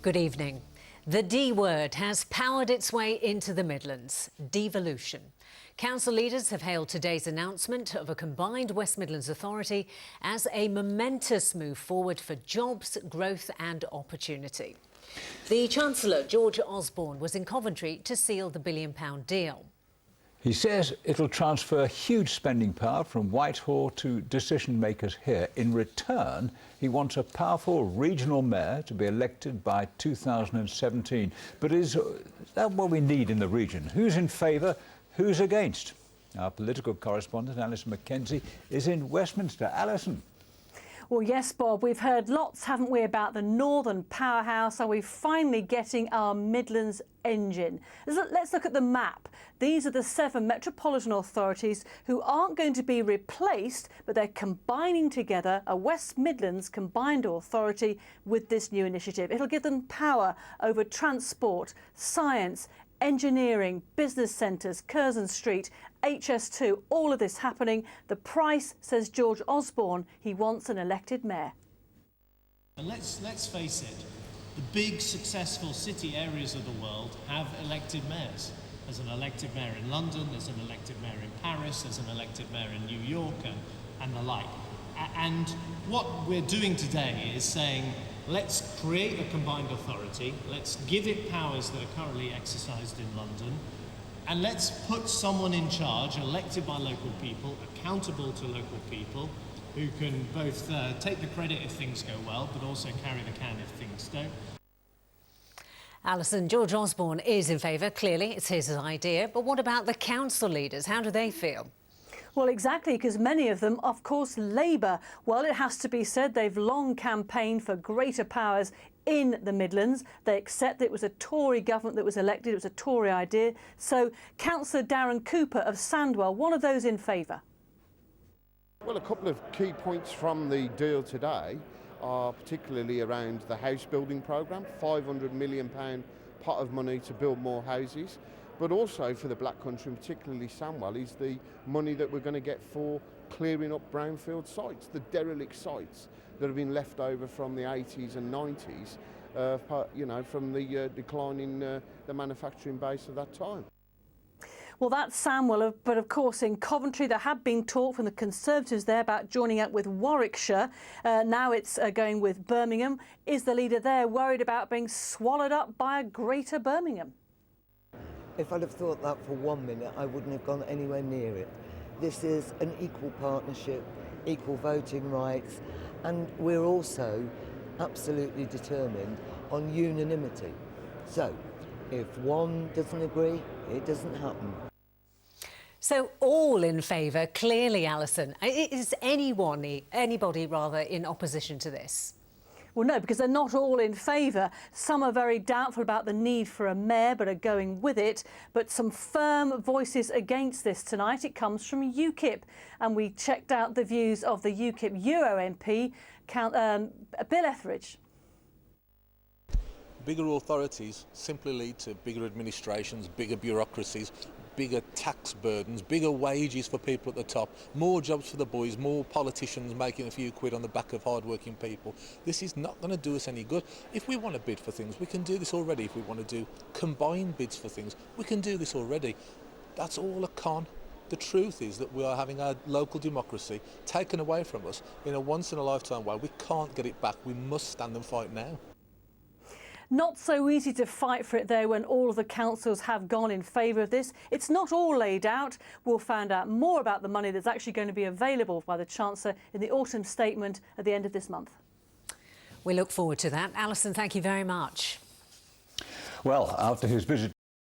Good evening. The D word has powered its way into the Midlands, devolution. Council leaders have hailed today's announcement of a combined West Midlands authority as a momentous move forward for jobs, growth and opportunity. The Chancellor, George Osborne, was in Coventry to seal the £1 billion deal. He says it'll transfer huge spending power from Whitehall to decision makers here. In return, he wants a powerful regional mayor to be elected by 2017. But is that what we need in the region? Who's in favour? Who's against? Our political correspondent, Alison Mackenzie, is in Westminster. Alison. Well, yes, Bob, we've heard lots, haven't we, about the Northern powerhouse. Are we finally getting our Midlands engine? Let's look at the map. These are the 7 metropolitan authorities who aren't going to be replaced, but they're combining together a West Midlands combined authority with this new initiative. It'll give them power over transport, science, engineering, business centres, Curzon Street, HS2, all of this happening. The price, says George Osborne, he wants an elected mayor. And let's face it, the big successful city areas of the world have elected mayors. There's an elected mayor in London, there's an elected mayor in Paris, there's an elected mayor in New York and the like. And what we're doing today is saying, let's create a combined authority, let's give it powers that are currently exercised in London, and let's put someone in charge, elected by local people, accountable to local people, who can both take the credit if things go well, but also carry the can if things don't. Alison, George Osborne is in favour. Clearly, it's his idea. But what about the council leaders? How do they feel? Well, exactly, because many of them, of course, Labour. Well, it has to be said they've long campaigned for greater powers in the Midlands. They accept that it was a Tory government that was elected. It was a Tory idea. So, Councillor DARREN Cooper of Sandwell, one of those in favour. Well, a couple of key points from the deal today are particularly around the house building programme, £500 million pot of money to build more houses. But also for the Black Country, and particularly Sandwell, is the money that we're going to get for clearing up brownfield sites, the derelict sites that have been left over from the 80s and 90s, from the decline in the manufacturing base of that time. Well, that's Sandwell, but of course in Coventry there had been talk from the Conservatives there about joining up with Warwickshire. Now it's going with Birmingham. Is the leader there worried about being swallowed up by a greater Birmingham? If I'd have thought that for 1 minute, I wouldn't have gone anywhere near it. This is an equal partnership, equal voting rights, and we're also absolutely determined on unanimity. So, if one doesn't agree, it doesn't happen. So all in favour, clearly, Alison. Is anybody in opposition to this? Well, no, because they're not all in favour. Some are very doubtful about the need for a mayor, but are going with it. But some firm voices against this tonight. It comes from UKIP. And we checked out the views of the UKIP Euro MP, Bill Etheridge. Bigger authorities simply lead to bigger administrations, bigger bureaucracies, bigger tax burdens, bigger wages for people at the top, more jobs for the boys, more politicians making a few quid on the back of hard-working people. This is not going to do us any good. If we want to bid for things, we can do this already. If we want to do combined bids for things, we can do this already. That's all a con. The truth is that we are having our local democracy taken away from us in a once-in-a-lifetime way. We can't get it back. We must stand and fight now. Not so easy to fight for it there when all of the councils have gone in favour of this. It's not all laid out. We'll find out more about the money that's actually going to be available by the Chancellor in the autumn statement at the end of this month. We look forward to that. Alison, thank you very much. Well, after his visit